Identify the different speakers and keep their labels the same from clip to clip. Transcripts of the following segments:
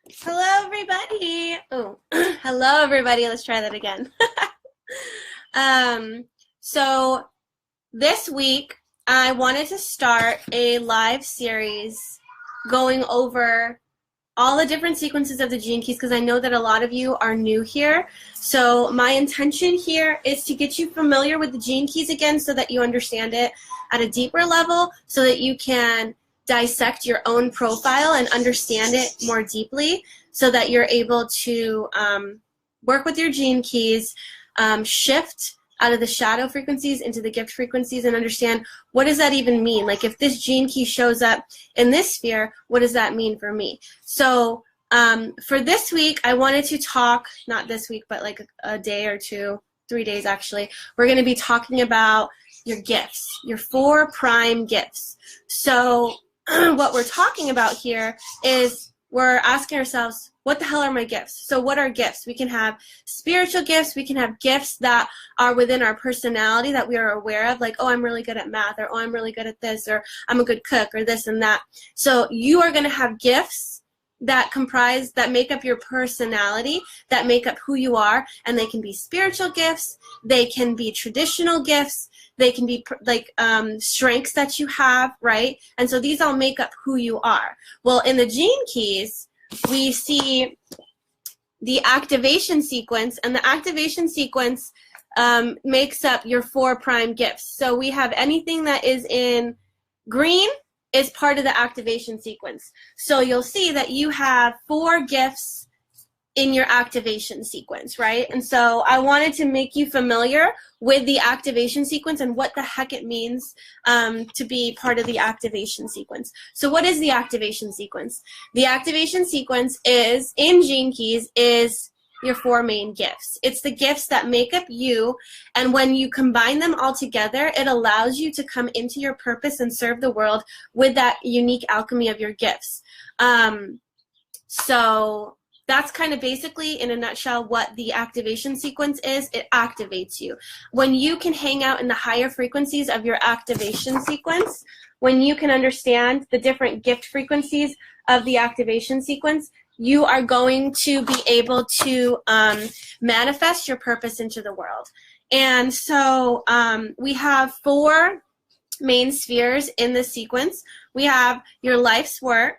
Speaker 1: Hello, everybody. Oh, hello, everybody. Let's try that again. um, so this week, I wanted to start a live series going over all the different sequences of the gene keys because I know that a lot of you are new here. So my intention here is to get you familiar with the gene keys again so that you understand it at a deeper level so that you can dissect your own profile and understand it more deeply so that you're able to work with your gene keys, shift out of the shadow frequencies into the gift frequencies and understand what does that even mean? Like if this gene key shows up in this sphere, what does that mean for me? So for this week, I wanted to talk, not this week, but like a day or two, 3 days actually, we're going to be talking about your gifts, your 4 prime gifts. So what we're talking about here is we're asking ourselves, what the hell are my gifts? So what are gifts? We can have spiritual gifts. We can have gifts that are within our personality that we are aware of, like, oh, I'm really good at math, or oh, I'm really good at this, or I'm a good cook, or this and that. So you are going to have gifts that make up your personality, that make up who you are, and they can be spiritual gifts. They can be traditional gifts. They can be like strengths that you have, right? And so these all make up who you are. Well, in the gene keys, we see the activation sequence, and the activation sequence makes up your 4 prime gifts. So we have anything that is in green is part of the activation sequence. So you'll see that you have 4 gifts in your activation sequence, right? And so I wanted to make you familiar with the activation sequence and what the heck it means to be part of the activation sequence. So what is the activation sequence? The activation sequence is, in Gene Keys, is your 4 main gifts. It's the gifts that make up you, and when you combine them all together, it allows you to come into your purpose and serve the world with that unique alchemy of your gifts. So that's kind of basically, in a nutshell, what the activation sequence is. It activates you. When you can hang out in the higher frequencies of your activation sequence, when you can understand the different gift frequencies of the activation sequence, you are going to be able to manifest your purpose into the world. And so we have 4 main spheres in the sequence. We have your life's work,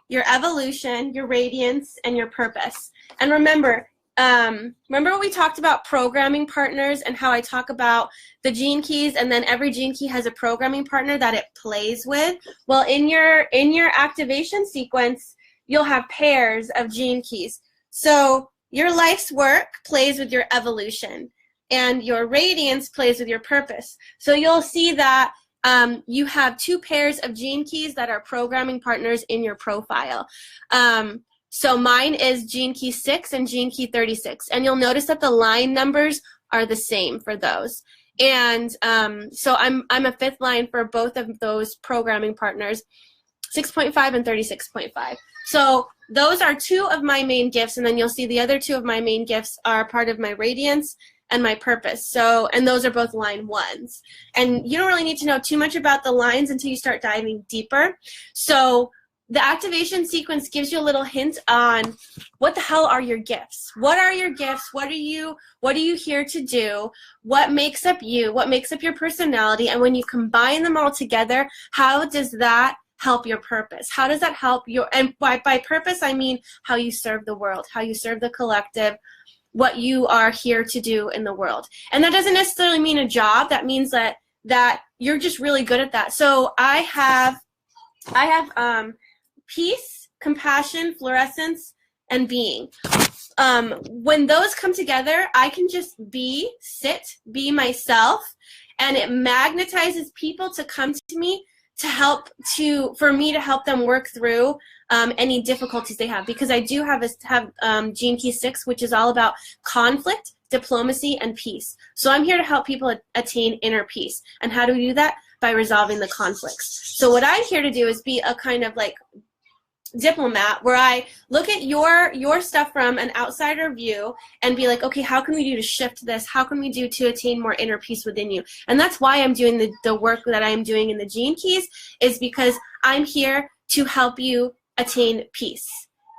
Speaker 1: your evolution, your radiance, and your purpose. And remember we talked about programming partners and how I talk about the gene keys, and then every gene key has a programming partner that it plays with. Well, in your activation sequence, you'll have pairs of gene keys. So your life's work plays with your evolution, and your radiance plays with your purpose. So you'll see that you have 2 pairs of gene keys that are programming partners in your profile. So mine is gene key 6 and gene key 36. And you'll notice that the line numbers are the same for those. And so I'm a 5th line for both of those programming partners, 6.5 and 36.5. So those are 2 of my main gifts, and then you'll see the other 2 of my main gifts are part of my radiance and my purpose. So, and those are both line 1s. And you don't really need to know too much about the lines until you start diving deeper. So the activation sequence gives you a little hint on what the hell are your gifts? What are your gifts? What are you here to do? What makes up you? What makes up your personality? And when you combine them all together, how does that help your purpose? How does that help your, and by purpose, I mean how you serve the world, how you serve the collective, what you are here to do in the world. And that doesn't necessarily mean a job. That means that you're just really good at that. So I have peace, compassion, fluorescence, and being. When those come together, I can just be myself, and it magnetizes people to come to me for me to help them work through any difficulties they have, because I do have Gene Key 6, which is all about conflict, diplomacy, and peace. So I'm here to help people attain inner peace. And how do we do that? By resolving the conflicts. So what I'm here to do is be a kind of like diplomat, where I look at your stuff from an outsider view and be like, okay, how can we do to shift this? How can we do to attain more inner peace within you? And that's why I'm doing the work that I'm doing in the Gene Keys, is because I'm here to help you attain peace,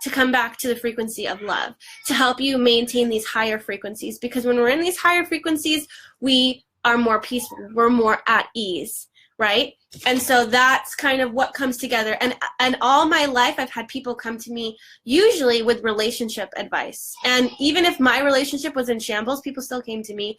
Speaker 1: to come back to the frequency of love, to help you maintain these higher frequencies. Because when we're in these higher frequencies, we are more peaceful, we're more at ease, right? And so that's kind of what comes together. And all my life, I've had people come to me usually with relationship advice. And even if my relationship was in shambles, people still came to me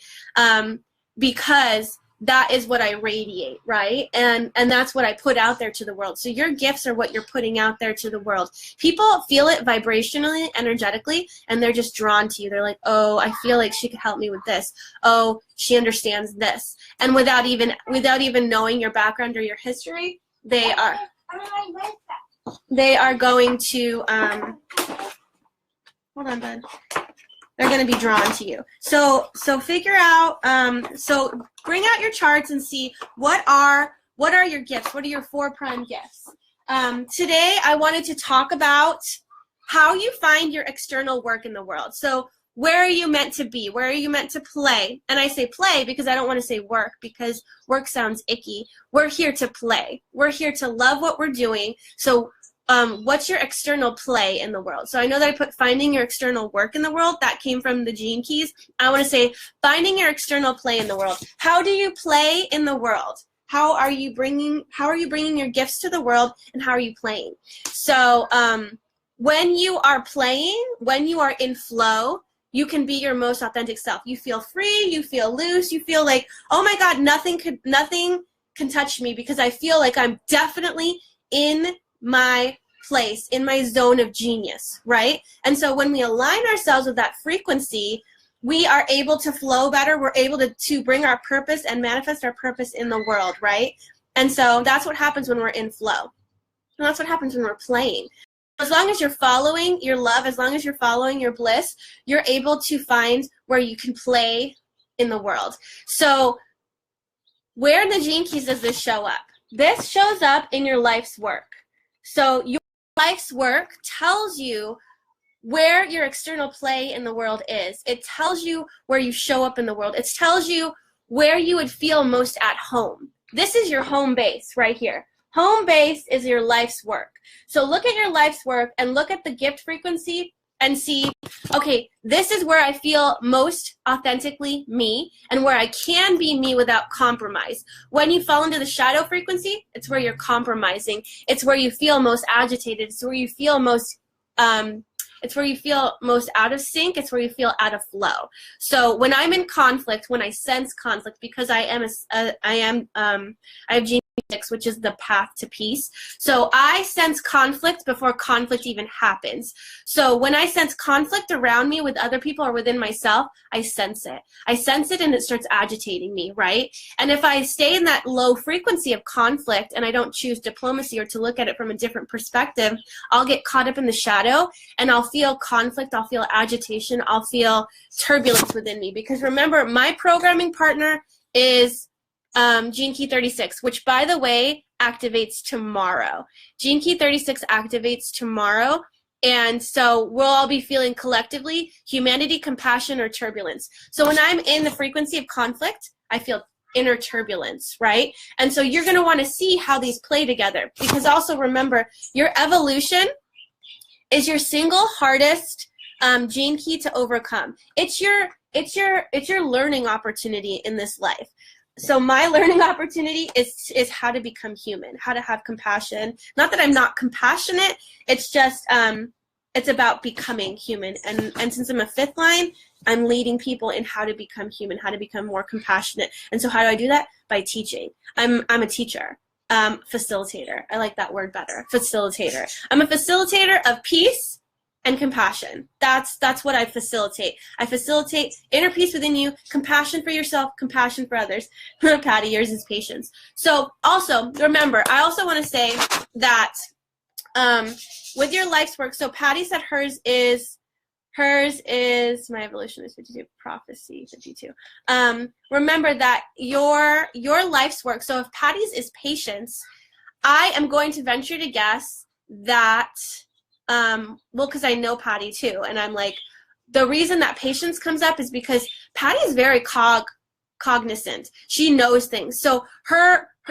Speaker 1: because that is what I radiate, right? And that's what I put out there to the world. So your gifts are what you're putting out there to the world. People feel it vibrationally, energetically, and they're just drawn to you. They're like, oh, I feel like she could help me with this. Oh, she understands this. And without even knowing your background or your history, they are going to, hold on, bud. They're going to be drawn to you. So figure out, so bring out your charts and see what are your gifts? What are your 4 prime gifts? Today I wanted to talk about how you find your external work in the world. So where are you meant to be? Where are you meant to play? And I say play because I don't want to say work, because work sounds icky. We're here to play. We're here to love what we're doing. So what's your external play in the world? So I know that I put finding your external work in the world. That came from the Gene Keys. I want to say finding your external play in the world. How do you play in the world? How are you bringing your gifts to the world, and how are you playing? So when you are playing, when you are in flow, you can be your most authentic self. You feel free, you feel loose, you feel like, oh my God, nothing can touch me, because I feel like I'm definitely in my place, in my zone of genius, right? And so when we align ourselves with that frequency, we are able to flow better. We're able to bring our purpose and manifest our purpose in the world, right? And so that's what happens when we're in flow. And that's what happens when we're playing. As long as you're following your love, as long as you're following your bliss, you're able to find where you can play in the world. So where in the Gene Keys does this show up? This shows up in your life's work. So your life's work tells you where your external play in the world is. It tells you where you show up in the world. It tells you where you would feel most at home. This is your home base right here. Home base is your life's work. So look at your life's work and look at the gift frequency and see, okay, this is where I feel most authentically me and where I can be me without compromise. When you fall into the shadow frequency, it's where you're compromising. It's where you feel most agitated. It's where you feel most out of sync. It's where you feel out of flow. So when I'm in conflict, when I sense conflict, because I have Gene 6, which is the path to peace. So I sense conflict before conflict even happens. So when I sense conflict around me with other people or within myself, I sense it. I sense it and it starts agitating me, right? And if I stay in that low frequency of conflict and I don't choose diplomacy or to look at it from a different perspective, I'll get caught up in the shadow and I'll feel conflict, I'll feel agitation, I'll feel turbulence within me. Because remember, my programming partner is Gene Key 36, which, by the way, activates tomorrow. Gene Key 36 activates tomorrow, and so we'll all be feeling collectively humanity, compassion, or turbulence. So when I'm in the frequency of conflict, I feel inner turbulence, right? And so you're going to want to see how these play together, because also remember, your evolution is your single hardest gene key to overcome. It's your learning opportunity in this life. So my learning opportunity is how to become human, how to have compassion. Not that I'm not compassionate, it's just, it's about becoming human. And since I'm a 5th line, I'm leading people in how to become human, how to become more compassionate. And so how do I do that? By teaching. I'm a teacher, facilitator. I like that word better, facilitator. I'm a facilitator of peace and compassion. That's what I facilitate. I facilitate inner peace within you, compassion for yourself, compassion for others. Patty, yours is patience. So also, remember, I also want to say that with your life's work, so Patty said hers is, my evolution is 52, prophecy 52. Remember that your life's work, so if Patty's is patience, I am going to venture to guess that, well, because I know Patty too, and I'm like, the reason that patience comes up is because Patty is very cognizant. She knows things. So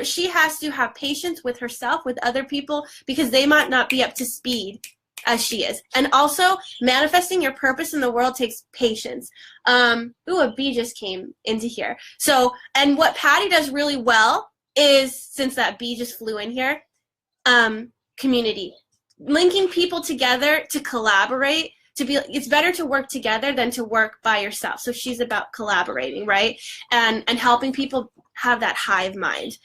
Speaker 1: she has to have patience with herself, with other people, because they might not be up to speed as she is. And also, manifesting your purpose in the world takes patience. Ooh, a bee just came into here. So, and what Patty does really well is, since that bee just flew in here, community. Linking people together to collaborate, it's better to work together than to work by yourself. So she's about collaborating, right? And helping people have that hive mind.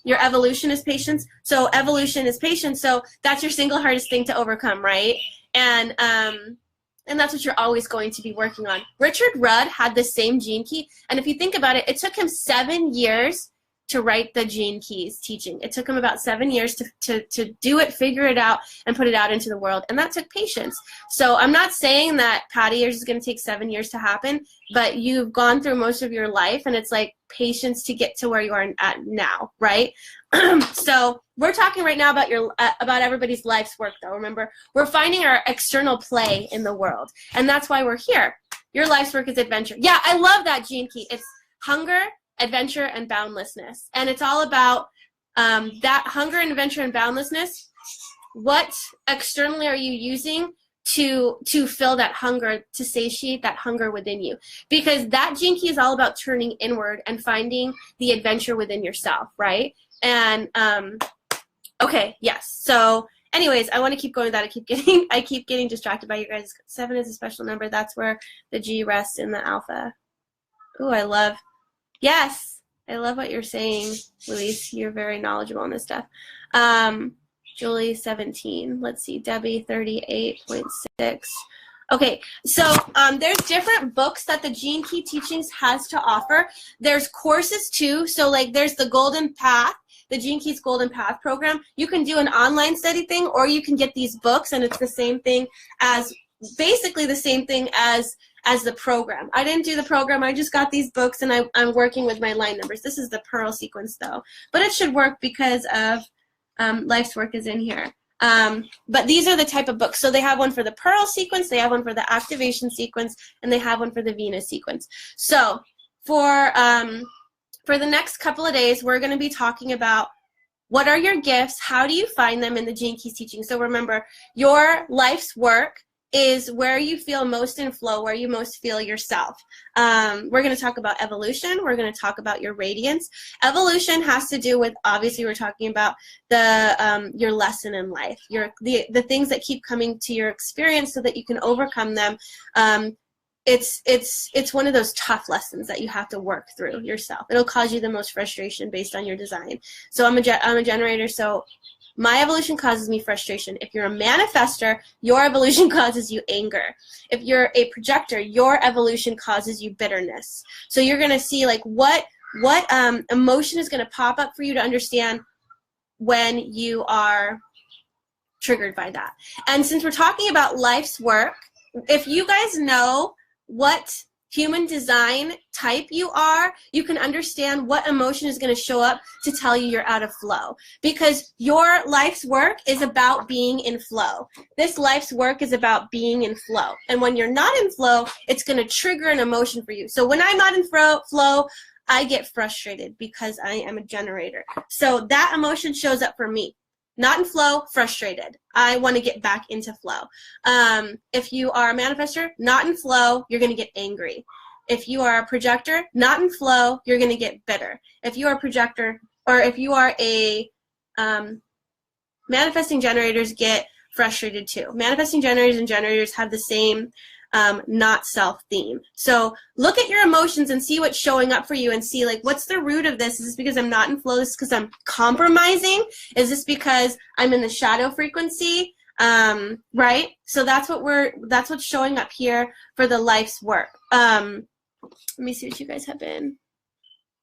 Speaker 1: Your evolution is patience. So evolution is patience. So that's your single hardest thing to overcome, right? And that's what you're always going to be working on. Richard Rudd had the same gene key. And if you think about it, it took him 7 years to write the Gene Keys teaching. It took him about 7 years to do it, figure it out, and put it out into the world. And that took patience. So I'm not saying that, Patty, yours is going to take 7 years to happen, but you've gone through most of your life, and it's like patience to get to where you are at now, right? So we're talking right now about everybody's life's work, though. Remember, we're finding our external play in the world, and that's why we're here. Your life's work is adventure. Yeah, I love that Gene Key. It's hunger, adventure, and boundlessness. And it's all about that hunger and adventure and boundlessness. What externally are you using to fill that hunger, to satiate that hunger within you? Because that Gene Key is all about turning inward and finding the adventure within yourself, right? And okay, yes. So anyways, I want to keep going with that. I keep getting distracted by you guys. 7 is a special number. That's where the G rests in the alpha. Ooh, yes, I love what you're saying, Luis. You're very knowledgeable on this stuff. Julie, 17. Let's see, Debbie, 38.6. Okay, so there's different books that the Gene Key Teachings has to offer. There's courses too. So like there's the Golden Path, the Gene Keys Golden Path program. You can do an online study thing, or you can get these books, and it's the same thing as, basically the same thing as the program. I didn't do the program. I just got these books, and I'm working with my line numbers. This is the Pearl sequence, though. But it should work because of Life's Work is in here. But these are the type of books. So they have one for the Pearl sequence, they have one for the Activation sequence, and they have one for the Venus sequence. So for the next couple of days, we're going to be talking about what are your gifts, how do you find them in the Gene Keys teaching. So remember, your life's work is where you feel most in flow, where you most feel yourself. We're going to talk about evolution. We're going to talk about your radiance. Evolution has to do with, obviously, we're talking about the your lesson in life, the things that keep coming to your experience so that you can overcome them. It's one of those tough lessons that you have to work through yourself. It'll cause you the most frustration based on your design. So I'm a generator, so my evolution causes me frustration. If you're a manifester, your evolution causes you anger. If you're a projector, your evolution causes you bitterness. So you're going to see like what emotion is going to pop up for you to understand when you are triggered by that. And since we're talking about life's work, if you guys know what human design type you are, you can understand what emotion is going to show up to tell you you're out of flow. Because your life's work is about being in flow. This life's work is about being in flow. And when you're not in flow, it's going to trigger an emotion for you. So when I'm not in flow, I get frustrated because I am a generator. So that emotion shows up for me. Not in flow, frustrated. I want to get back into flow. If you are a manifester, not in flow, you're going to get angry. If you are a projector, not in flow, you're going to get bitter. If you are a projector, or if you are a manifesting generators, get frustrated too. Manifesting generators and generators have the same not self theme. So look at your emotions and see what's showing up for you, and see like, what's the root of this? Is this because I'm not in flow? Is this because I'm compromising? Is this because I'm in the shadow frequency? Right? So that's what's showing up here for the life's work. Let me see what you guys have been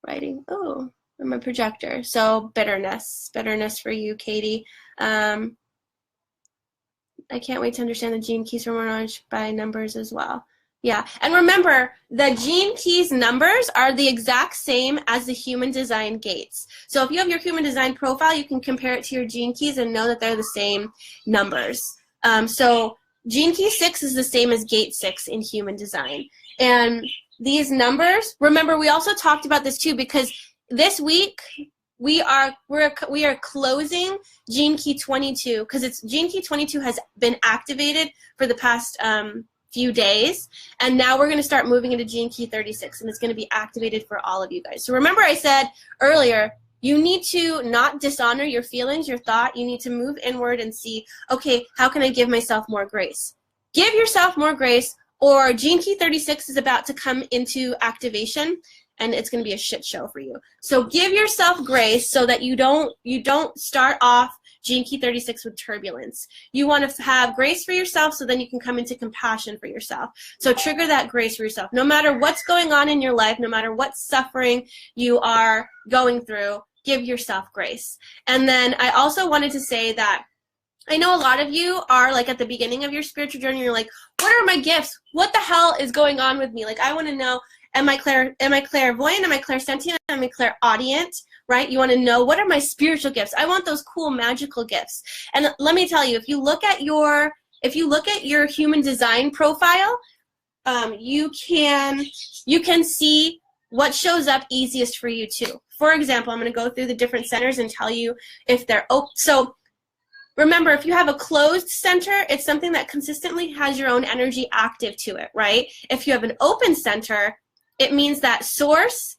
Speaker 1: writing. Oh, I'm a projector. So bitterness for you, Katie. I can't wait to understand the Gene Keys for more knowledge by numbers as well. Yeah, and remember, the Gene Keys numbers are the exact same as the human design gates. So if you have your human design profile, you can compare it to your Gene Keys and know that they're the same numbers. So Gene Key 6 is the same as gate 6 in human design. And these numbers, remember, we also talked about this too, because this week, we are closing Gene Key 22 because it's Gene Key 22 has been activated for the past few days, and now we're going to start moving into Gene Key 36, and it's going to be activated for all of you guys. So remember I said earlier, you need to not dishonor your feelings, your thought. You need to move inward and see, okay, how can I give myself more grace? Give yourself more grace, or Gene Key 36 is about to come into activation, and it's going to be a shit show for you. So give yourself grace so that you don't start off Gene Key 36 with turbulence. You want to have grace for yourself so then you can come into compassion for yourself. So trigger that grace for yourself. No matter what's going on in your life, no matter what suffering you are going through, give yourself grace. And then I also wanted to say that I know a lot of you are like at the beginning of your spiritual journey, you're like, what are my gifts? What the hell is going on with me? Like, I want to know, am I clairvoyant? Am I clairsentient? Am I clairaudient? Right? You want to know, what are my spiritual gifts? I want those cool magical gifts. And let me tell you, if you look at your human design profile, you can see what shows up easiest for you too. For example, I'm going to go through the different centers and tell you if they're open. So remember, if you have a closed center, it's something that consistently has your own energy active to it, right? If you have an open center, it means that source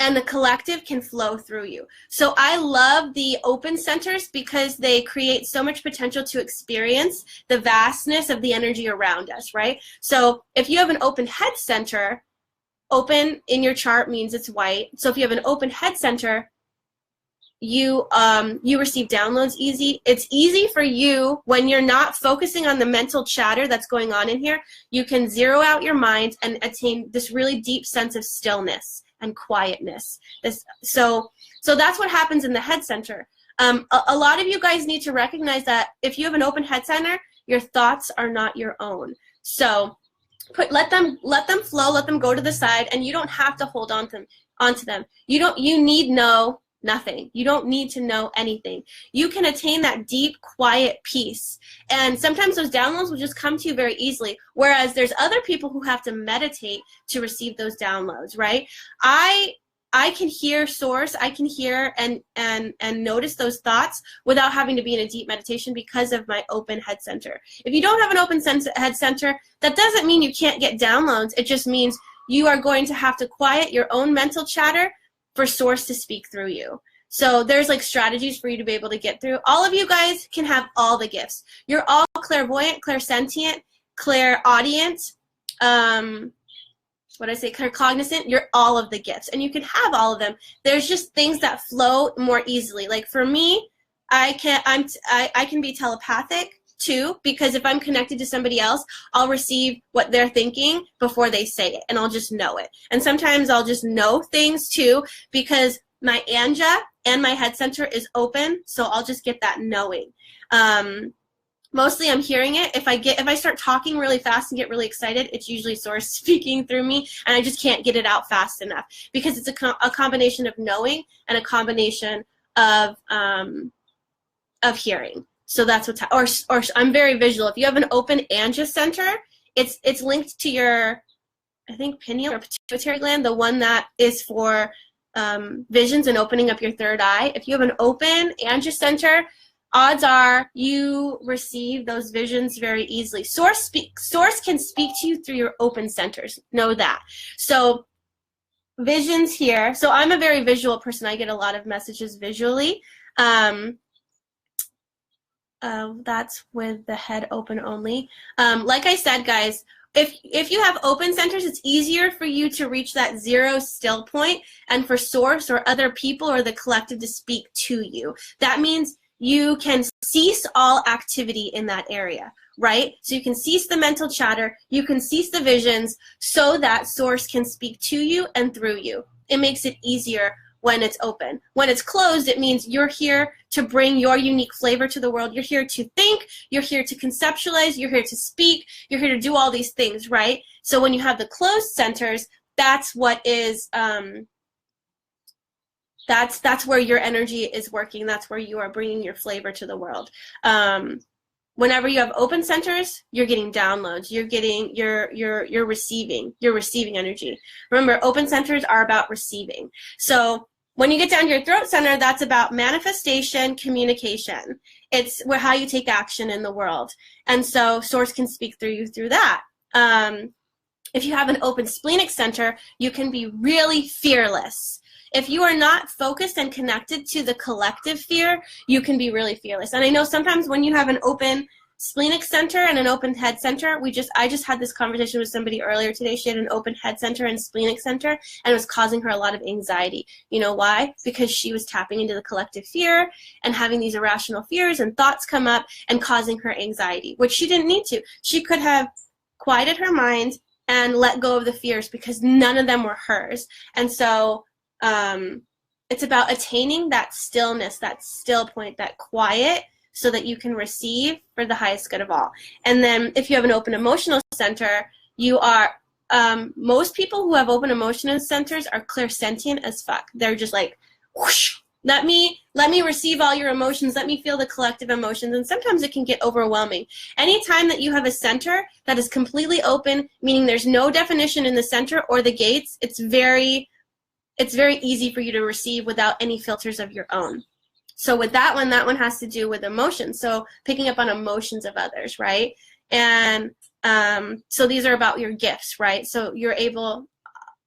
Speaker 1: and the collective can flow through you. So I love the open centers because they create so much potential to experience the vastness of the energy around us, right? So if you have an open head center, open in your chart means it's white. So if you have an open head center, you receive downloads easy. It's easy for you when you're not focusing on the mental chatter that's going on in here. You can zero out your mind and attain this really deep sense of stillness and quietness. So that's what happens in the head center. A lot of you guys need to recognize that if you have an open head center, your thoughts are not your own. So let them flow, let them go to the side, and you don't have to hold onto them. You need nothing. You don't need to know anything. You can attain that deep, quiet peace. And sometimes those downloads will just come to you very easily, whereas there's other people who have to meditate to receive those downloads, right? I can hear source, I can hear and notice those thoughts without having to be in a deep meditation because of my open head center. If you don't have an open head center, that doesn't mean you can't get downloads. It just means you are going to have to quiet your own mental chatter for source to speak through you. So there's like strategies for you to be able to get through. All of you guys can have all the gifts. You're all clairvoyant, clairsentient, clairaudient, claircognizant. You're all of the gifts, and you can have all of them. There's just things that flow more easily. Like for me, I can be telepathic too, because if I'm connected to somebody else, I'll receive what they're thinking before they say it, and I'll just know it. And sometimes I'll just know things too because my Anja and my head center is open, so I'll just get that knowing. Mostly I'm hearing it. If I start talking really fast and get really excited, it's usually source speaking through me, and I just can't get it out fast enough because it's a combination of knowing and a combination of hearing. So that's what's or I'm very visual. If you have an open Anja center, it's linked to your, I think, pineal or pituitary gland, the one that is for visions and opening up your third eye. If you have an open Anja center, odds are you receive those visions very easily. Source can speak to you through your open centers. Know that. So visions here. So I'm a very visual person. I get a lot of messages visually. That's with the head open only. Like I said, guys, if you have open centers, it's easier for you to reach that zero still point and for source or other people or the collective to speak to you. That means you can cease all activity in that area, right? So you can cease the mental chatter, you can cease the visions so that source can speak to you and through you. It makes it easier when it's open. When it's closed, it means you're here to bring your unique flavor to the world. You're here to think, you're here to conceptualize, you're here to speak, you're here to do all these things, right? So when you have the closed centers, that's what is, that's where your energy is working. That's where you are bringing your flavor to the world. Whenever you have open centers, you're getting downloads. You're receiving energy. Remember, open centers are about receiving. So When you get down to your throat center, that's about manifestation, communication. It's how you take action in the world. And so source can speak through you through that. If you have an open splenic center, you can be really fearless. If you are not focused and connected to the collective fear, you can be really fearless. And I know sometimes when you have an open splenic center and an open head center, I just had this conversation with somebody earlier today. She had an open head center and splenic center, and it was causing her a lot of anxiety. You know why? Because she was tapping into the collective fear and having these irrational fears and thoughts come up and causing her anxiety, which she didn't need to. She could have quieted her mind and let go of the fears because none of them were hers. And so it's about attaining that stillness, that still point, that quiet, so that you can receive for the highest good of all. And then if you have an open emotional center, you are, most people who have open emotional centers are clairsentient as fuck. They're just like, whoosh, let me receive all your emotions, let me feel the collective emotions, and sometimes it can get overwhelming. Anytime that you have a center that is completely open, meaning there's no definition in the center or the gates, it's very easy for you to receive without any filters of your own. So with that one has to do with emotions. So picking up on emotions of others, right? And so these are about your gifts, right? So you're able,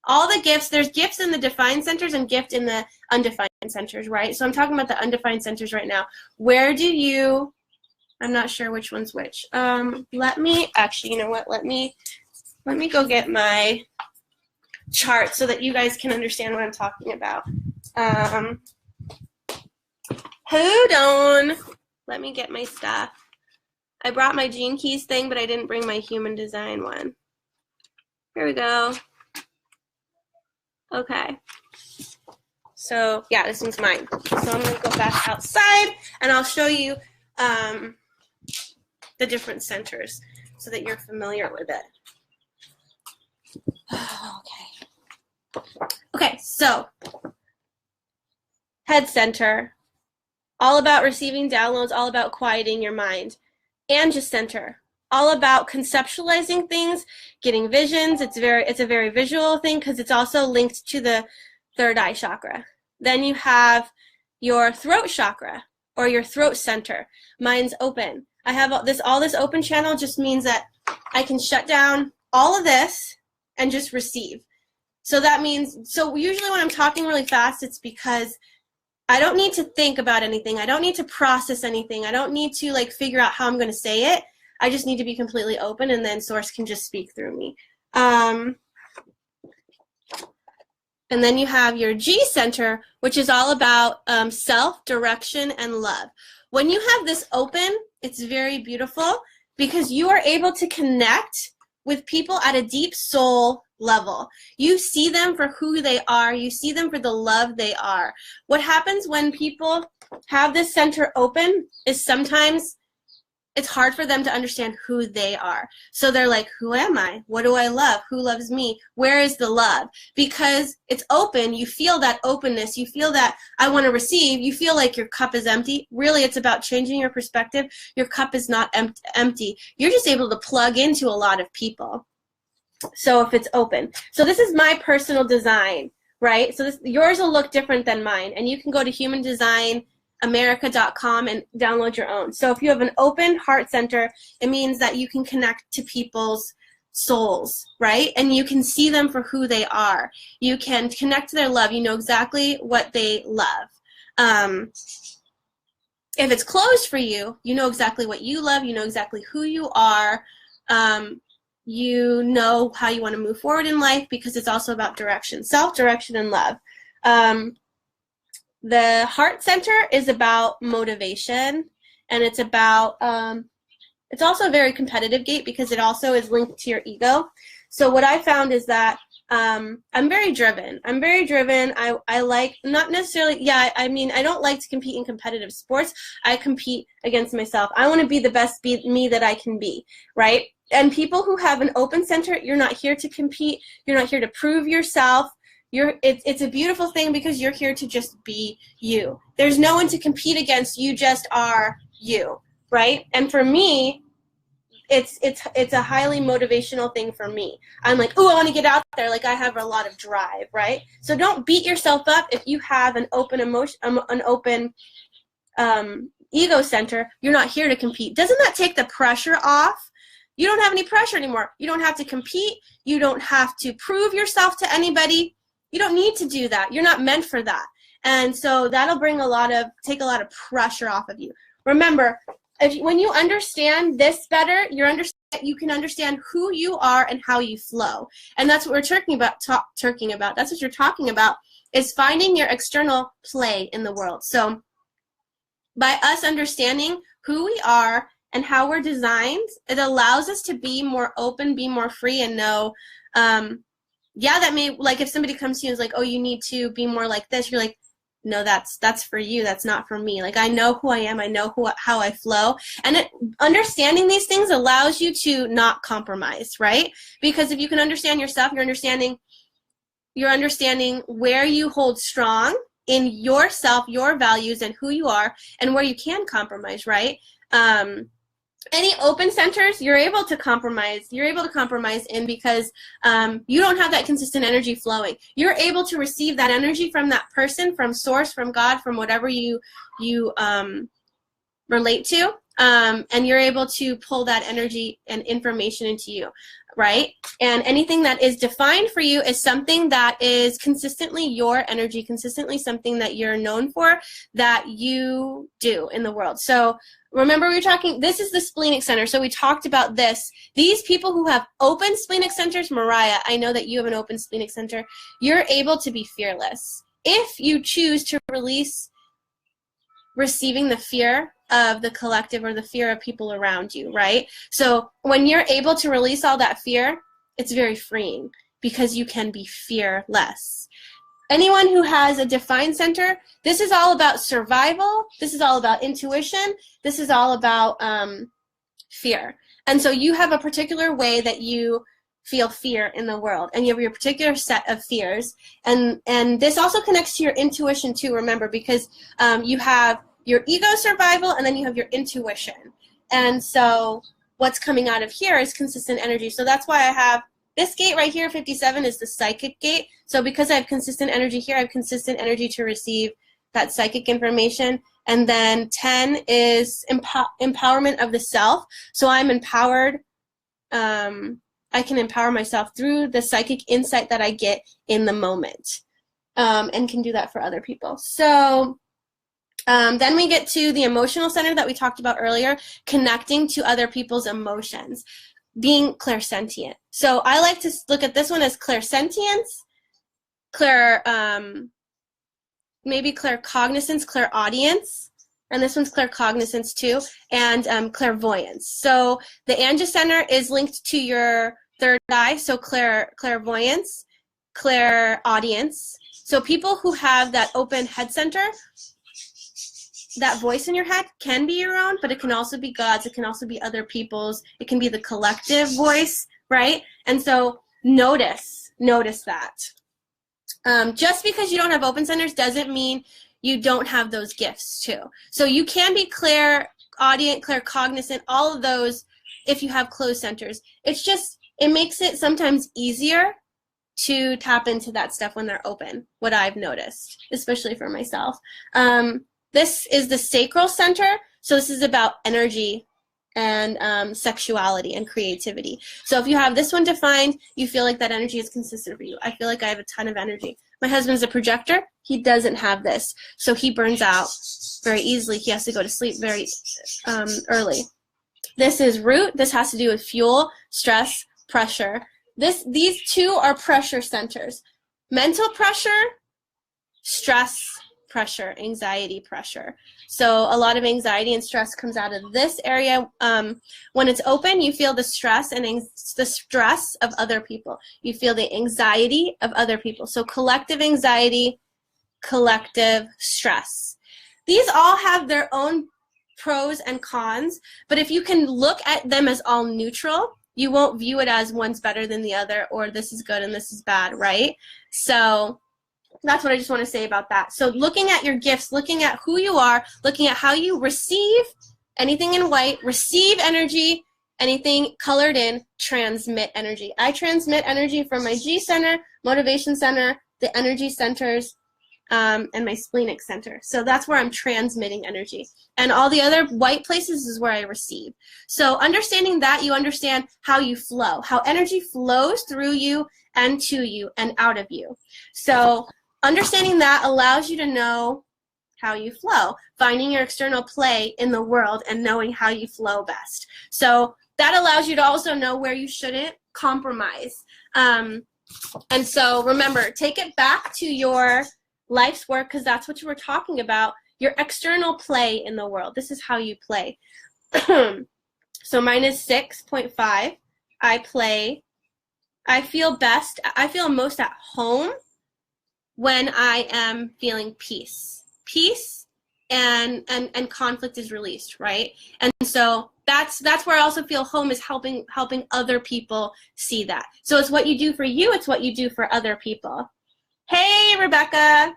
Speaker 1: all the gifts, there's gifts in the defined centers and gift in the undefined centers, right? So I'm talking about the undefined centers right now. Where do you, I'm not sure which one's which. Let me, actually, you know what? Let me go get my chart so that you guys can understand what I'm talking about. Hold on. Let me get my stuff. I brought my Gene Keys thing, but I didn't bring my human design one. Here we go. Okay. So, yeah, this one's mine. So I'm going to go back outside, and I'll show you the different centers so that you're familiar with it. Okay. Okay, so head center. All about receiving downloads, all about quieting your mind. Angel center, all about conceptualizing things, getting visions. It's a very visual thing because it's also linked to the third eye chakra. Then you have your throat chakra or your throat center. Mine's open. I have all this open channel just means that I can shut down all of this and just receive. So that means, so usually when I'm talking really fast, it's because I don't need to think about anything. I don't need to process anything. I don't need to like figure out how I'm going to say it. I just need to be completely open, and then source can just speak through me. And then you have your G center, which is all about self, direction, and love. When you have this open, it's very beautiful because you are able to connect with people at a deep soul level. You see them for who they are. You see them for the love they are. What happens when people have this center open is sometimes it's hard for them to understand who they are. So they're like, who am I? What do I love? Who loves me? Where is the love? Because it's open, you feel that openness. You feel that I want to receive. You feel like your cup is empty. Really, it's about changing your perspective. Your cup is not empty. You're just able to plug into a lot of people. So if it's open. So this is my personal design, right? So yours will look different than mine. And you can go to humandesignamerica.com and download your own. So if you have an open heart center, it means that you can connect to people's souls, right? And you can see them for who they are. You can connect to their love. You know exactly what they love. If it's closed for you, you know exactly what you love. You know exactly who you are. You know how you want to move forward in life because it's also about direction, self-direction, and love. The heart center is about motivation, and it's about, it's also a very competitive gate because it also is linked to your ego. So what I found is that I'm very driven. I like, not necessarily, I mean, I don't like to compete in competitive sports. I compete against myself. I want to be the best me that I can be, right? And people who have an open center, you're not here to compete. You're not here to prove yourself. It's a beautiful thing because you're here to just be you. There's no one to compete against. You just are you, right? And for me, it's a highly motivational thing for me. I'm like, oh, I want to get out there. Like I have a lot of drive, right? So don't beat yourself up if you have an open emotion, an open ego center. You're not here to compete. Doesn't that take the pressure off? You don't have any pressure anymore. You don't have to compete. You don't have to prove yourself to anybody. You don't need to do that. You're not meant for that. And so that'll take a lot of pressure off of you. Remember, when you understand this better, you can understand who you are and how you flow. And that's what we're talking about. That's what you're talking about, is finding your external play in the world. So by us understanding who we are and how we're designed, it allows us to be more open, be more free, and know, yeah, that may, like if somebody comes to you and is like, oh, you need to be more like this, you're like, no, that's for you. That's not for me. Like I know who I am. I know how I flow. And understanding these things allows you to not compromise, right? Because if you can understand yourself, you're understanding where you hold strong in yourself, your values, and who you are, and where you can compromise, right? Any open centers, you're able to compromise. You're able to compromise in because you don't have that consistent energy flowing. You're able to receive that energy from that person, from source, from God, from whatever you relate to, and you're able to pull that energy and information into you, right? And anything that is defined for you is something that is consistently your energy, consistently something that you're known for, that you do in the world. So remember, we were talking, this is the splenic center, so we talked about this. These people who have open splenic centers, Mariah, I know that you have an open splenic center, you're able to be fearless. If you choose to release receiving the fear of the collective or the fear of people around you, right? So when you're able to release all that fear, it's very freeing because you can be fearless. Anyone who has a defined center, this is all about survival. This is all about intuition. This is all about fear. And so you have a particular way that you feel fear in the world, and you have your particular set of fears. And this also connects to your intuition too, remember, because you have your ego survival and then you have your intuition. And so what's coming out of here is consistent energy. So that's why I have this gate right here, 57, is the psychic gate. So because I have consistent energy here, I have consistent energy to receive that psychic information. And then 10 is empowerment of the self. So I'm empowered. I can empower myself through the psychic insight that I get in the moment, and can do that for other people. So then we get to the emotional center that we talked about earlier, connecting to other people's emotions, being clairsentient. So I like to look at this one as clairsentience, maybe claircognizance, clairaudience, and this one's claircognizance too, and clairvoyance. So the Anja center is linked to your third eye, so clairvoyance, clairaudience. So people who have that open head center, that voice in your head can be your own, but it can also be God's, it can also be other people's, it can be the collective voice, right? And so notice that. Just because you don't have open centers doesn't mean you don't have those gifts too. So you can be clairaudient, claircognizant, all of those if you have closed centers. It's just, it makes it sometimes easier to tap into that stuff when they're open, what I've noticed, especially for myself. This is the sacral center. So this is about energy and sexuality and creativity. So if you have this one defined, you feel like that energy is consistent for you. I feel like I have a ton of energy. My husband's a projector. He doesn't have this. So he burns out very easily. He has to go to sleep very early. This is root. This has to do with fuel, stress, pressure. These two are pressure centers. Mental pressure, stress, pressure, anxiety, pressure. So a lot of anxiety and stress comes out of this area. When it's open, you feel the stress and the stress of other people. You feel the anxiety of other people. So collective anxiety, collective stress. These all have their own pros and cons, but if you can look at them as all neutral, you won't view it as one's better than the other, or this is good and this is bad, right? So that's what I just want to say about that. So looking at your gifts, looking at who you are, looking at how you receive anything in white, receive energy, anything colored in, transmit energy. I transmit energy from my G center, motivation center, the energy centers, and my splenic center. So that's where I'm transmitting energy. And all the other white places is where I receive. So understanding that, you understand how you flow, how energy flows through you and to you and out of you. So understanding that allows you to know how you flow, finding your external play in the world and knowing how you flow best. So that allows you to also know where you shouldn't compromise. And so remember, take it back to your life's work, because that's what you were talking about, your external play in the world. This is how you play. So mine is 6.5. I feel best, I feel most at home when I am feeling peace. Peace and conflict is released, right? And so that's where I also feel home is helping other people see that. So it's what you do for you, it's what you do for other people. Hey, Rebecca.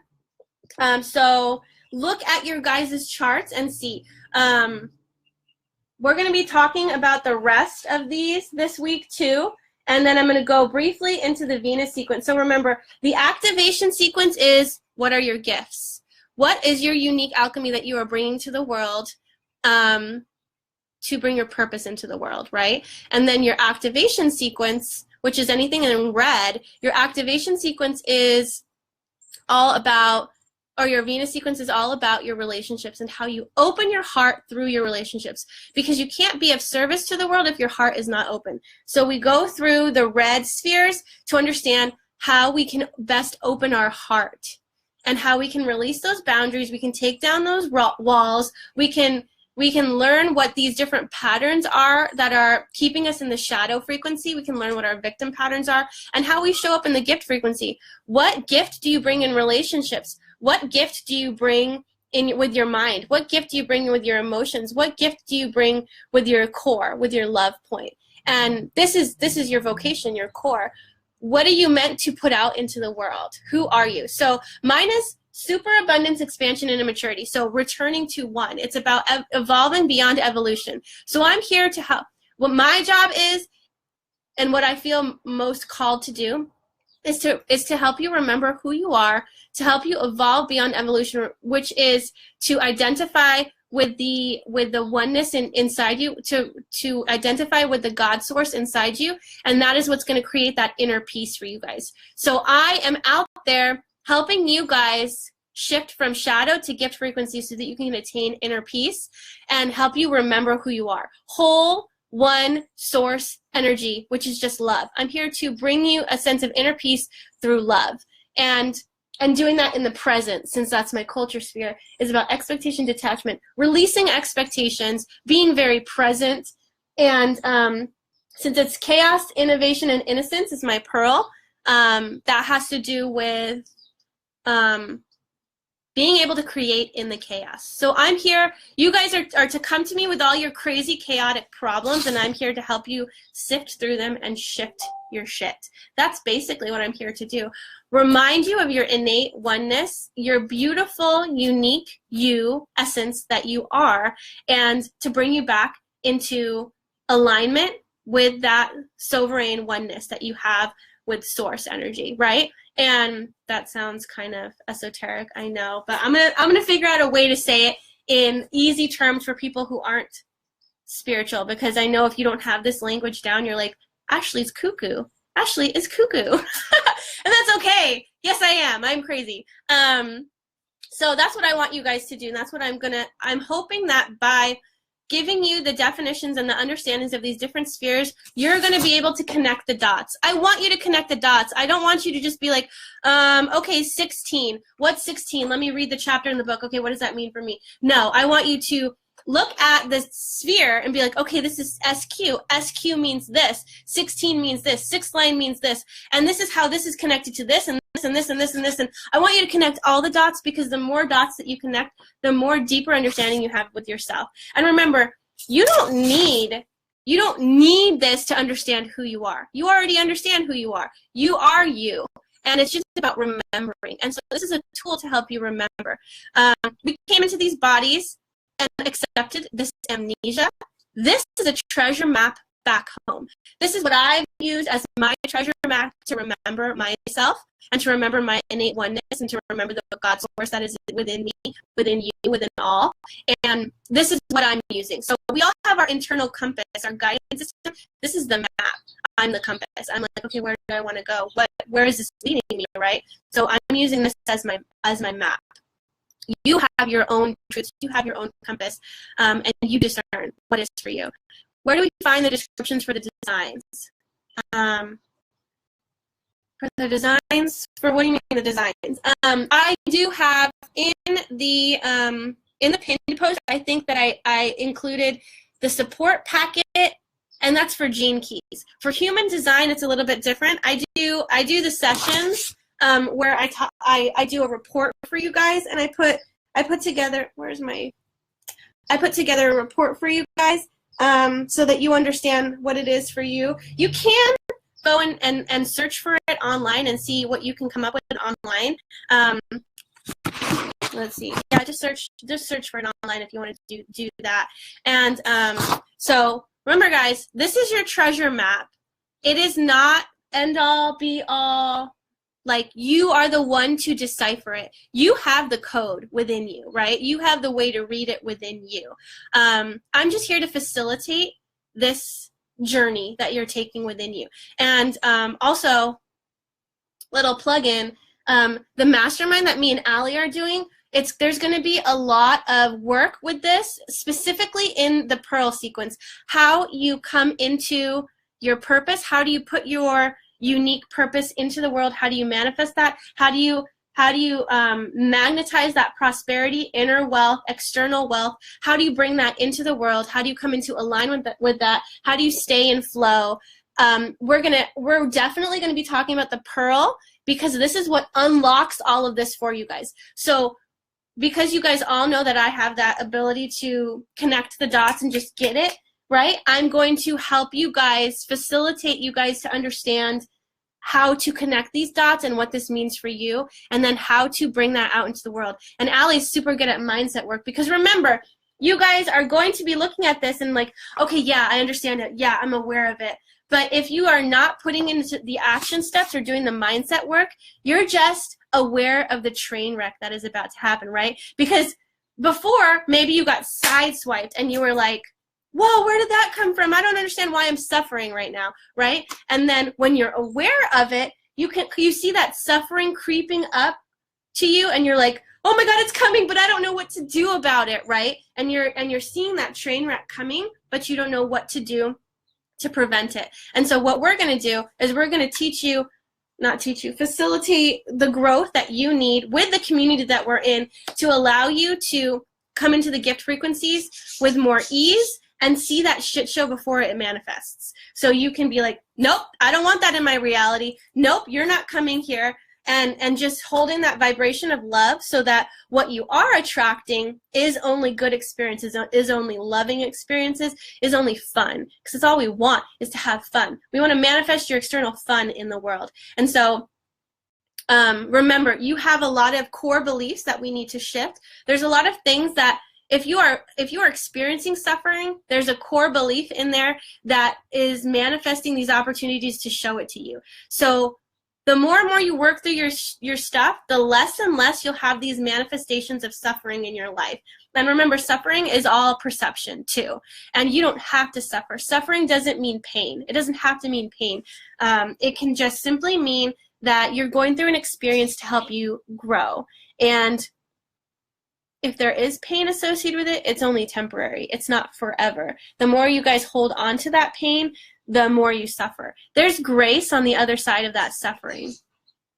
Speaker 1: So look at your guys' charts and see. We're going to be talking about the rest of these this week too. And then I'm going to go briefly into the Venus sequence. So remember, the activation sequence is, what are your gifts? What is your unique alchemy that you are bringing to the world to bring your purpose into the world, right? And then your activation sequence, which is anything in red, your activation sequence is all about, or your Venus sequence is all about your relationships and how you open your heart through your relationships, because you can't be of service to the world if your heart is not open. So we go through the red spheres to understand how we can best open our heart and how we can release those boundaries. We can take down those walls. We can learn what these different patterns are that are keeping us in the shadow frequency. We can learn what our victim patterns are and how we show up in the gift frequency. What gift do you bring in relationships? What gift do you bring in with your mind? What gift do you bring with your emotions? What gift do you bring with your core, with your love point? And this is your vocation, your core. What are you meant to put out into the world? Who are you? So mine is superabundance, expansion, and immaturity. So returning to one. It's about evolving beyond evolution. So I'm here to help. What my job is, and what I feel most called to do, is to help you remember who you are, to help you evolve beyond evolution, which is to identify with the oneness inside you, to identify with the God source inside you, and that is what's going to create that inner peace for you guys. So I am out there helping you guys shift from shadow to gift frequency so that you can attain inner peace and help you remember who you are. Whole, one source energy, which is just love. I'm here to bring you a sense of inner peace through love. And doing that in the present, since that's my culture sphere, is about expectation detachment, releasing expectations, being very present. And since it's chaos, innovation, and innocence is my pearl, that has to do with being able to create in the chaos. So I'm here, you guys are to come to me with all your crazy chaotic problems, and I'm here to help you sift through them and shift your shit. That's basically what I'm here to do. Remind you of your innate oneness, your beautiful, unique you essence that you are, and to bring you back into alignment with that sovereign oneness that you have with source energy, right? And that sounds kind of esoteric, I know, but I'm gonna figure out a way to say it in easy terms for people who aren't spiritual, because I know if you don't have this language down, you're like, Ashley's cuckoo. Ashley is cuckoo. And that's okay. Yes, I am. I'm crazy. So that's what I want you guys to do, and that's what I'm hoping that by giving you the definitions and the understandings of these different spheres, you're going to be able to connect the dots. I want you to connect the dots. I don't want you to just be like, okay, 16. What's 16? Let me read the chapter in the book. Okay, what does that mean for me? No, I want you to look at the sphere and be like, okay, this is SQ. SQ means this. 16 means this. Sixth line means this. And this is how this is connected to this and this and this and this and this. And I want you to connect all the dots, because the more dots that you connect, the more deeper understanding you have with yourself. And remember, you don't need this to understand who you are. You already understand who you are. You are you. And it's just about remembering. And so this is a tool to help you remember. We came into these bodies and accepted this amnesia. This is a treasure map back home. This is what I've used as my treasure map to remember myself and to remember my innate oneness and to remember the God source that is within me, within you, within all. And this is what I'm using. So we all have our internal compass, our guidance system. This is the map. I'm the compass. I'm like, okay, where do I want to go? Where is this leading me, right? So I'm using this as my map. You have your own truths. You have your own compass, and you discern what is for you. Where do we find the descriptions for the designs? For the designs, for what do you mean the designs? I do have in the pinned post, I think that I included the support packet, and that's for gene keys. For human design, it's a little bit different. I do the sessions where I do a report for you guys, and I put together I put together a report for you guys so that you understand what it is for you. You can go and search for it online and see what you can come up with online. Let's see. Yeah, just search for it online if you want to do that. And so remember, guys, this is your treasure map. It is not end all be all. Like, you are the one to decipher it. You have the code within you, right? You have the way to read it within you. I'm just here to facilitate this journey that you're taking within you. And also, little plug-in, the mastermind that me and Allie are doing, there's going to be a lot of work with this, specifically in the Pearl sequence. How you come into your purpose, how do you put your unique purpose into the world, how do you manifest that, how do you magnetize that prosperity, inner wealth, external wealth, how do you bring that into the world, how do you come into alignment with that, how do you stay in flow. We're definitely going to be talking about the Pearl, because this is what unlocks all of this for you guys. So because you guys all know that I have that ability to connect the dots and just get it, right? I'm going to help you guys, facilitate you guys to understand how to connect these dots and what this means for you, and then how to bring that out into the world. And Allie's super good at mindset work, because remember, you guys are going to be looking at this and like, okay, yeah, I understand it. Yeah, I'm aware of it. But if you are not putting into the action steps or doing the mindset work, you're just aware of the train wreck that is about to happen, right? Because before, maybe you got sideswiped and you were like, whoa, where did that come from? I don't understand why I'm suffering right now, right? And then when you're aware of it, you see that suffering creeping up to you, and you're like, oh my God, it's coming, but I don't know what to do about it, right? And you're seeing that train wreck coming, but you don't know what to do to prevent it. And so what we're going to do is we're going to facilitate the growth that you need with the community that we're in to allow you to come into the gift frequencies with more ease and see that shit show before it manifests. So you can be like, nope, I don't want that in my reality. Nope, you're not coming here. And just holding that vibration of love so that what you are attracting is only good experiences, is only loving experiences, is only fun. Because it's all we want is to have fun. We want to manifest your external fun in the world. And so remember, you have a lot of core beliefs that we need to shift. There's a lot of things that if you are experiencing suffering, there's a core belief in there that is manifesting these opportunities to show it to you. So the more and more you work through your stuff, the less and less you'll have these manifestations of suffering in your life. And remember, suffering is all perception too. And you don't have to suffer. Suffering doesn't mean pain. It doesn't have to mean pain. It can just simply mean that you're going through an experience to help you grow. And if there is pain associated with it, it's only temporary. It's not forever. The more you guys hold on to that pain, the more you suffer. There's grace on the other side of that suffering.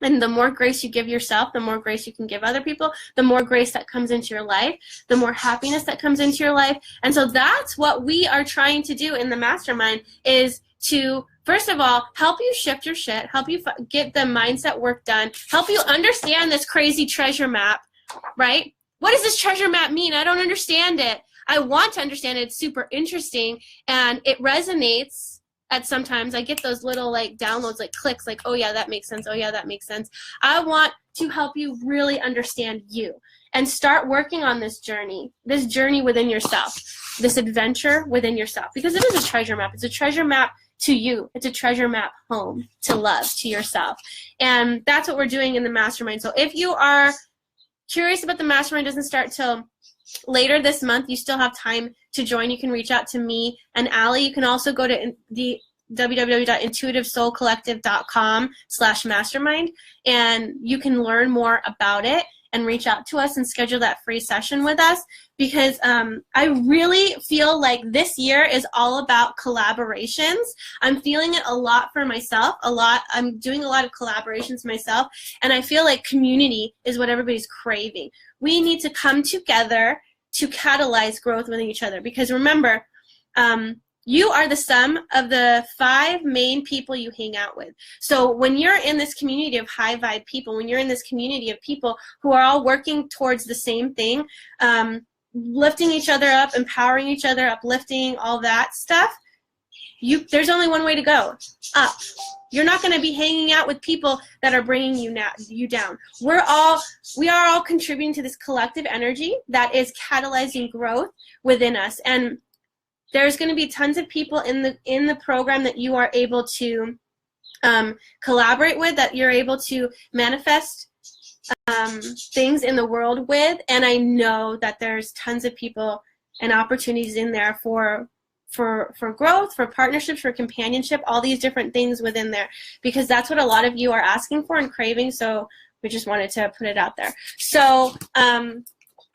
Speaker 1: And the more grace you give yourself, the more grace you can give other people, the more grace that comes into your life, the more happiness that comes into your life. And so that's what we are trying to do in the mastermind, is to, first of all, help you shift your shit, help you get the mindset work done, help you understand this crazy treasure map, right? What does this treasure map mean? I don't understand it. I want to understand it. It's super interesting, and it resonates. At sometimes I get those little like downloads, like clicks, like, oh yeah, that makes sense. Oh yeah, that makes sense. I want to help you really understand you. and start working on this journey within yourself, this adventure within yourself, because it is a treasure map. It's a treasure map to you. It's a treasure map home, to love, to yourself. And that's what we're doing in the mastermind. So if you are curious about the mastermind, it doesn't start till later this month. You still have time to join. You can reach out to me and Allie. You can also go to the www.intuitivesoulcollective.com/mastermind, and you can learn more about it and reach out to us and schedule that free session with us, because I really feel like this year is all about collaborations. I'm feeling it a lot for myself, I'm doing a lot of collaborations myself, and I feel like community is what everybody's craving. We need to come together to catalyze growth within each other, because remember, you are the sum of the 5 main people you hang out with. So when you're in this community of high vibe people, when you're in this community of people who are all working towards the same thing, lifting each other up, empowering each other, uplifting, all that stuff, there's only one way to go, up. You're not going to be hanging out with people that are bringing you down. We are all contributing to this collective energy that is catalyzing growth within us. And there's going to be tons of people in the program that you are able to collaborate with, that you're able to manifest things in the world with. And I know that there's tons of people and opportunities in there for growth, for partnerships, for companionship, all these different things within there, because that's what a lot of you are asking for and craving. So we just wanted to put it out there. So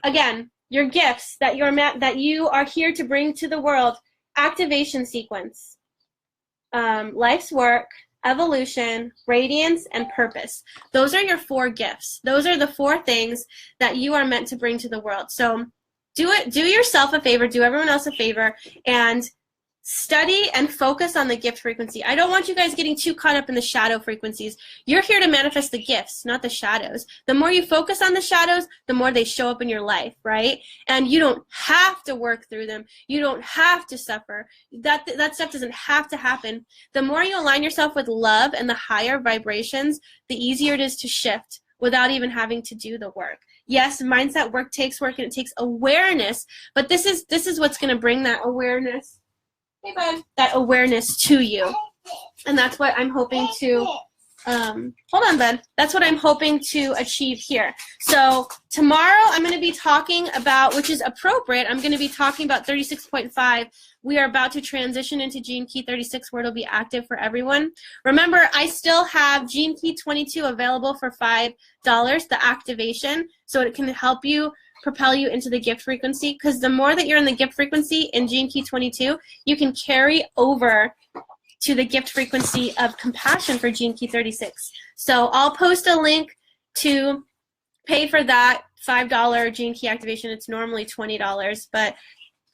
Speaker 1: again, your gifts that you are here to bring to the world: activation sequence, life's work, evolution, radiance, and purpose. Those are your 4 gifts. Those are the 4 things that you are meant to bring to the world. So do yourself a favor, do everyone else a favor, and study and focus on the gift frequency. I don't want you guys getting too caught up in the shadow frequencies. You're here to manifest the gifts, not the shadows. The more you focus on the shadows, the more they show up in your life, right? And you don't have to work through them. You don't have to suffer. That stuff doesn't have to happen. The more you align yourself with love and the higher vibrations, the easier it is to shift without even having to do the work. Yes, mindset work takes work, and it takes awareness, but this is what's going to bring that awareness. Hey, bud. That awareness to you. And that's what I'm hoping to, hold on, bud. That's what I'm hoping to achieve here. So tomorrow I'm going to be talking about, which is appropriate, I'm going to be talking about 36.5. We are about to transition into Gene Key 36, where it'll be active for everyone. Remember, I still have Gene Key 22 available for $5, the activation, so it can help you propel you into the gift frequency, because the more that you're in the gift frequency in Gene Key 22, you can carry over to the gift frequency of compassion for Gene Key 36. So I'll post a link to pay for that $5 Gene Key activation. It's normally $20, but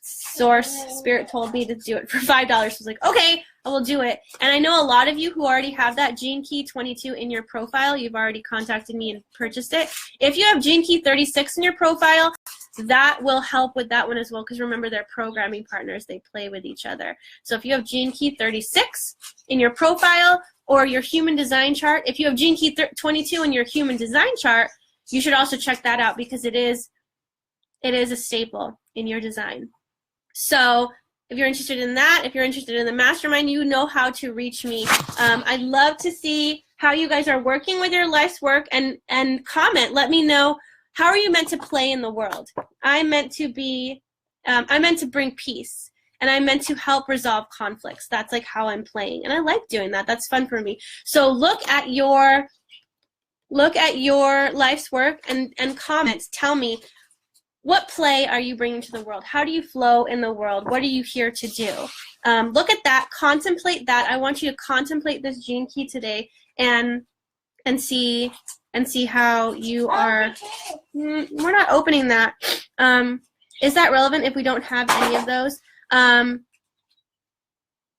Speaker 1: Source Spirit told me to do it for $5. I was like, okay, I will do it. And I know a lot of you who already have that Gene Key 22 in your profile. You've already contacted me and purchased it. If you have Gene Key 36 in your profile, that will help with that one as well, because remember, they're programming partners. They play with each other. So if you have Gene Key 36 in your profile or your human design chart, if you have Gene Key 22 in your human design chart, you should also check that out, because it is a staple in your design. So if you're interested in that, if you're interested in the mastermind, you know how to reach me. I'd love to see how you guys are working with your life's work, and comment. Let me know, how are you meant to play in the world? I'm meant to bring peace, and I'm meant to help resolve conflicts. That's like how I'm playing, and I like doing that. That's fun for me. So look at your life's work and comment. Tell me, what play are you bringing to the world? How do you flow in the world? What are you here to do? Look at that. Contemplate that. I want you to contemplate this Gene Key today, and see how you are. We're not opening that. Is that relevant if we don't have any of those?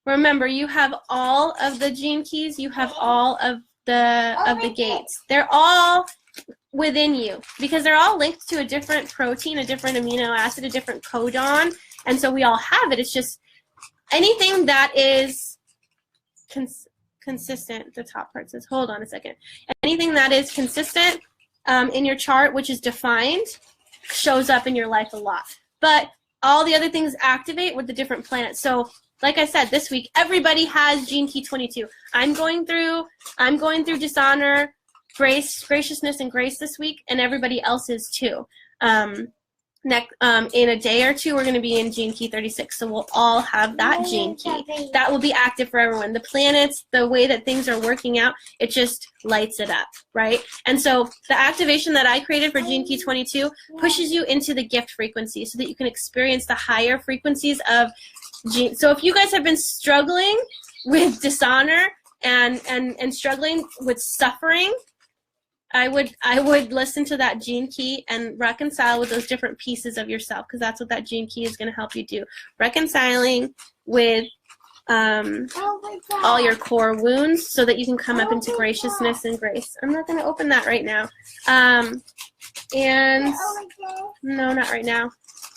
Speaker 1: Remember, you have all of the Gene Keys. You have all of the gates. They're all within you, because they're all linked to a different protein, a different amino acid, a different codon, and so we all have it. It's just anything that is consistent. The top part says, hold on a second. Anything that is consistent in your chart, which is defined, shows up in your life a lot. But all the other things activate with the different planets. So like I said, this week, everybody has Gene Key 22. I'm going through dishonor, grace, graciousness, and grace this week, and everybody else is too. In a day or two, we're going to be in Gene Key 36, so we'll all have that Gene Key. That will be active for everyone. The planets, the way that things are working out, it just lights it up, right? And so the activation that I created for Gene Key 22 pushes you into the gift frequency so that you can experience the higher frequencies of Gene. So if you guys have been struggling with dishonor and struggling with suffering, I would listen to that Gene Key and reconcile with those different pieces of yourself, because that's what that Gene Key is going to help you do. Reconciling with all your core wounds so that you can come up into graciousness and grace. I'm not going to open that right now. And no, not right now.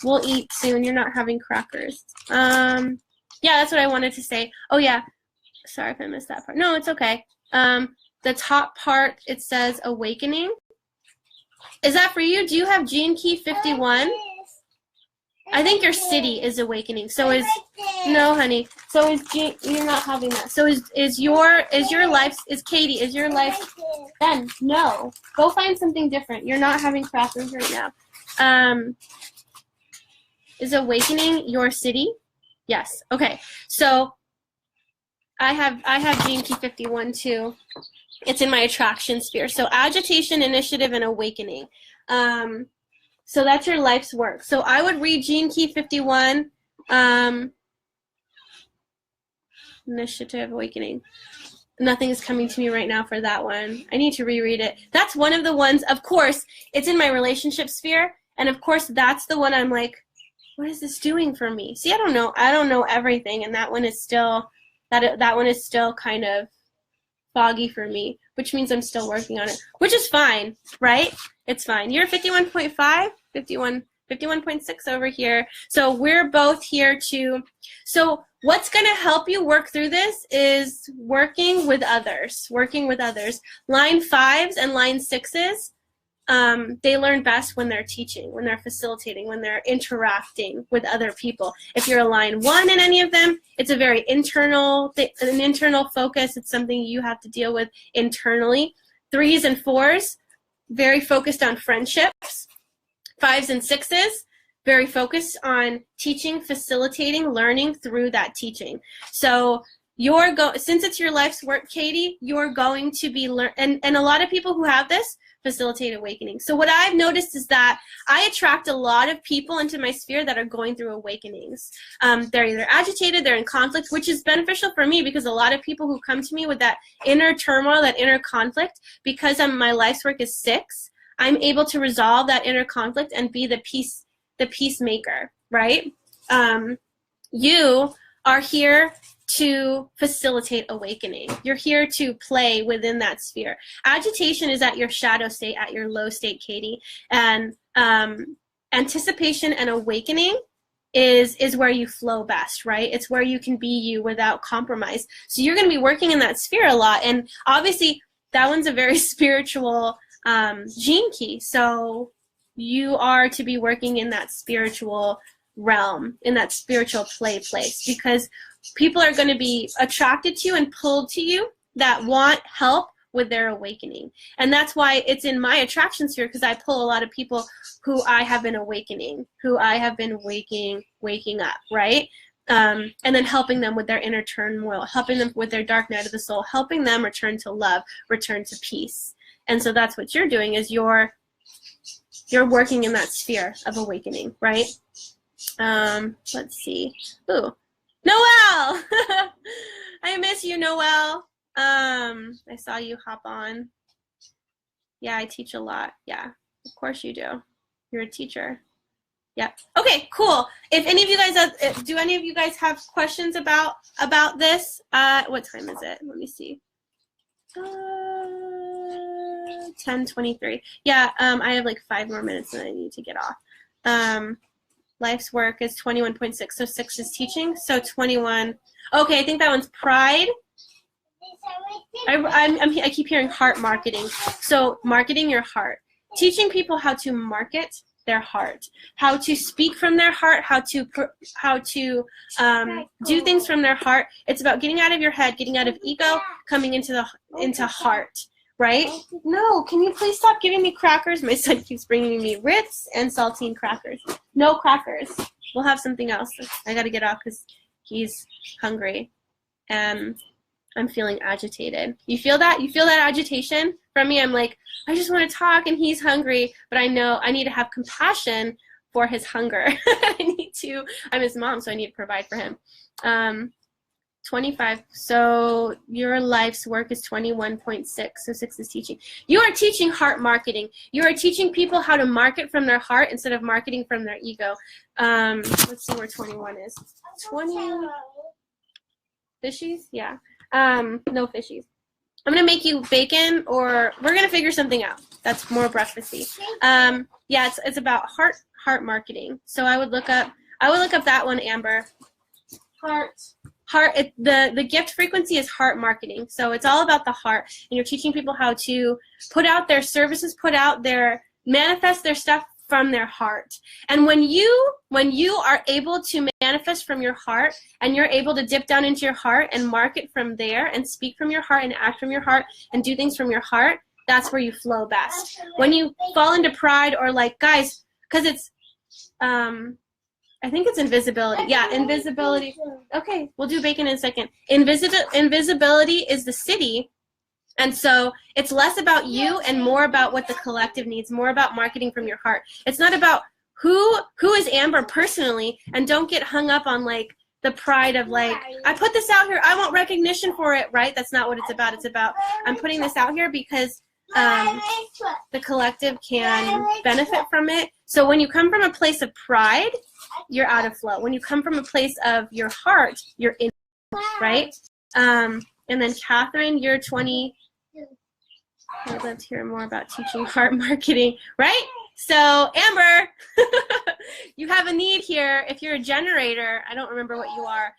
Speaker 1: We'll eat soon. You're not having crackers. Yeah, that's what I wanted to say. Oh, yeah. Sorry if I missed that part. No, it's okay. The top part, it says awakening. Is that for you? Do you have Gene Key 51? I think your city is awakening. So is, no, honey. So is Gene, you're not having that. So is your life, is Katie, is your life, then no. Go find something different. You're not having crackers right now. Is awakening your city? Yes. Okay. So I have Gene Key 51 too. It's in my attraction sphere. So agitation, initiative, and awakening. So that's your life's work. So I would read Gene Key 51, initiative, awakening. Nothing is coming to me right now for that one. I need to reread it. That's one of the ones, of course, it's in my relationship sphere. And of course, that's the one I'm like, what is this doing for me? See, I don't know everything. And that one is still, that one is still kind of foggy for me, which means I'm still working on it, which is fine, right? It's fine. You're 51.5, 51.6 over here. So we're both here to, so what's going to help you work through this is working with others. Line 5s and line 6s, they learn best when they're teaching, when they're facilitating, when they're interacting with other people. If you're a line 1 in any of them, it's a very internal focus. It's something you have to deal with internally. 3s and 4s, very focused on friendships. 5s and 6s, very focused on teaching, facilitating, learning through that teaching. So since it's your life's work, Katie, you're going to be and a lot of people who have this facilitate awakening. So what I've noticed is that I attract a lot of people into my sphere that are going through awakenings. They're either agitated, they're in conflict, which is beneficial for me because a lot of people who come to me with that inner turmoil, that inner conflict, because my life's work is 6, I'm able to resolve that inner conflict and be the peacemaker, right? You are here to facilitate awakening. You're here to play within that sphere. Agitation is at your shadow state, at your low state, Katie. And anticipation and awakening is where you flow best, right? It's where you can be you without compromise. So you're going to be working in that sphere a lot. And obviously, that one's a very spiritual Gene Key. So you are to be working in that spiritual realm, in that spiritual place, because people are going to be attracted to you and pulled to you that want help with their awakening. And that's why it's in my attraction sphere, because I pull a lot of people who I have been awakening, who I have been waking up, right? And then helping them with their inner turmoil, helping them with their dark night of the soul, helping them return to love, return to peace. And so that's what you're doing, is you're working in that sphere of awakening, right? Let's see. Ooh, Noelle! I miss you, Noelle. I saw you hop on. Yeah, I teach a lot. Yeah, of course you do. You're a teacher. Yeah. Okay, cool. If any of you guys do any of you guys have questions about this? What time is it? Let me see. 10:23. Yeah, I have like 5 more minutes and I need to get off. Life's work is 21.6, so 6 is teaching. So 21. Okay, I think that one's pride. I keep hearing heart marketing. So marketing your heart. Teaching people how to market their heart, how to speak from their heart, how to do things from their heart. It's about getting out of your head, getting out of ego, coming into heart, right? No, can you please stop giving me crackers? My son keeps bringing me Ritz and saltine crackers. No crackers. We'll have something else. I got to get off because he's hungry. I'm feeling agitated. You feel that? You feel that agitation from me? I'm like, I just want to talk and he's hungry, but I know I need to have compassion for his hunger. I'm his mom, so I need to provide for him. 25, so your life's work is 21.6, so 6 is teaching. You are teaching heart marketing. You are teaching people how to market from their heart instead of marketing from their ego. Let's see where 21 is. 20 fishies? Yeah. No fishies. I'm going to make you bacon, or we're going to figure something out. That's more breakfasty. Yeah, it's about heart marketing. So I would look up that one, Amber. Heart, the gift frequency is heart marketing. So it's all about the heart, and you're teaching people how to put out their services, manifest their stuff from their heart. And when you are able to manifest from your heart, and you're able to dip down into your heart and market from there and speak from your heart and act from your heart and do things from your heart, that's where you flow best. When you fall into pride, or like, guys, because it's I think it's invisibility. Yeah, invisibility. Okay, we'll do bacon in a second. Invisibility is the city. And so it's less about you and more about what the collective needs, more about marketing from your heart. It's not about who is Amber personally, and don't get hung up on like the pride of like, I put this out here, I want recognition for it, right? That's not what it's about. It's about, I'm putting this out here because the collective can benefit from it. So when you come from a place of pride, you're out of flow. When you come from a place of your heart, you're in, right? And then Catherine, you're 20. I'd love to hear more about teaching heart marketing, right? So Amber, you have a need here. If you're a generator, I don't remember what you are.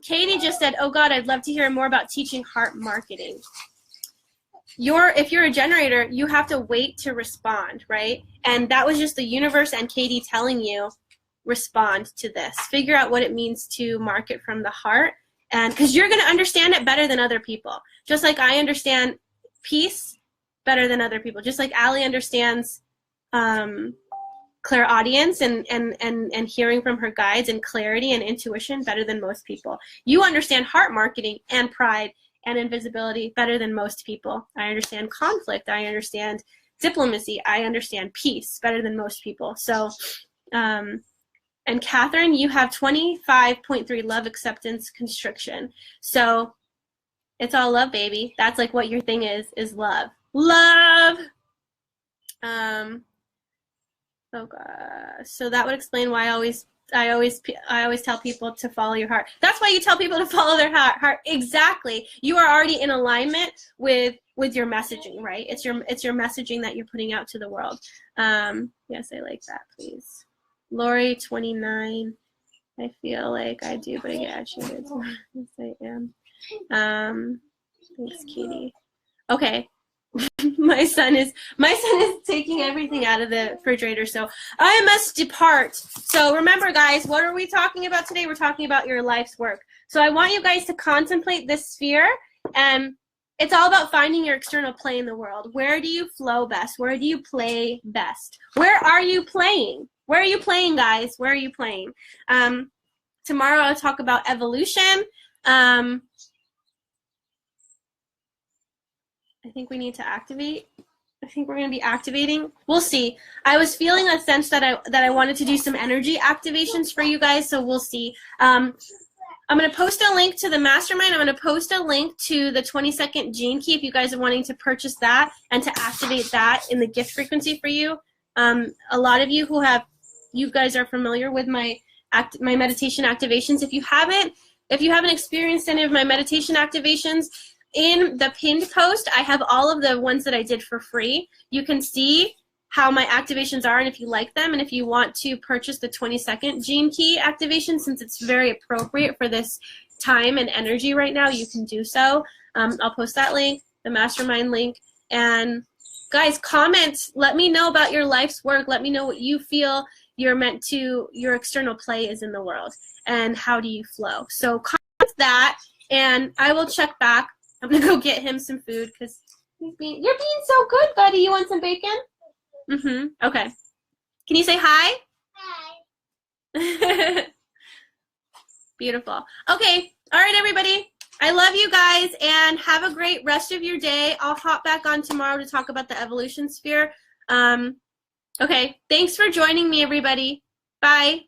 Speaker 1: Katie just said, oh God, I'd love to hear more about teaching heart marketing. If you're a generator, you have to wait to respond, right? And that was just the universe and Katie telling you, respond to this. Figure out what it means to market from the heart. And because you're going to understand it better than other people. Just like I understand peace better than other people. Just like Allie understands clairaudience and hearing from her guides and clarity and intuition better than most people. You understand heart marketing and pride and invisibility better than most people. I understand conflict. I understand diplomacy. I understand peace better than most people. So, and Catherine, you have 25.3 love, acceptance, constriction. So it's all love, baby. That's like what your thing is love. Love. Oh gosh. So that would explain why I always tell people to follow your heart. That's why you tell people to follow their heart. Exactly. You are already in alignment with your messaging, right? It's your messaging that you're putting out to the world. Yes, I like that, please. Lori, 29. I feel like I do, but I get agitated. Yes, I am. Thanks, Katie. Okay. my son is taking everything out of the refrigerator, so I must depart. So remember, guys, what are we talking about today? We're talking about your life's work. So I want you guys to contemplate this sphere, and it's all about finding your external play in the world. Where do you flow best? Where do you play best? Where are you playing? Where are you playing, guys? Where are you playing? Tomorrow I'll talk about evolution. I think we need to activate. I think we're going to be activating. We'll see. I was feeling a sense that I wanted to do some energy activations for you guys, so we'll see. I'm going to post a link to the mastermind. I'm going to post a link to the 20-second gene key if you guys are wanting to purchase that and to activate that in the gift frequency for you. A lot of you guys are familiar with my meditation activations. If you haven't experienced any of my meditation activations, in the pinned post, I have all of the ones that I did for free. You can see how my activations are and if you like them, and if you want to purchase the 20-second gene key activation, since it's very appropriate for this time and energy right now, you can do so. I'll post that link, the mastermind link, and guys, comment. Let me know about your life's work. Let me know what you feel you're meant to, your external play is in the world, and how do you flow. So comment that, and I will check back. I'm going to go get him some food because you're being so good, buddy. You want some bacon? Mm-hmm. Okay. Can you say hi? Hi. Beautiful. Okay. All right, everybody. I love you guys, and have a great rest of your day. I'll hop back on tomorrow to talk about the evolution sphere. Okay. Thanks for joining me, everybody. Bye.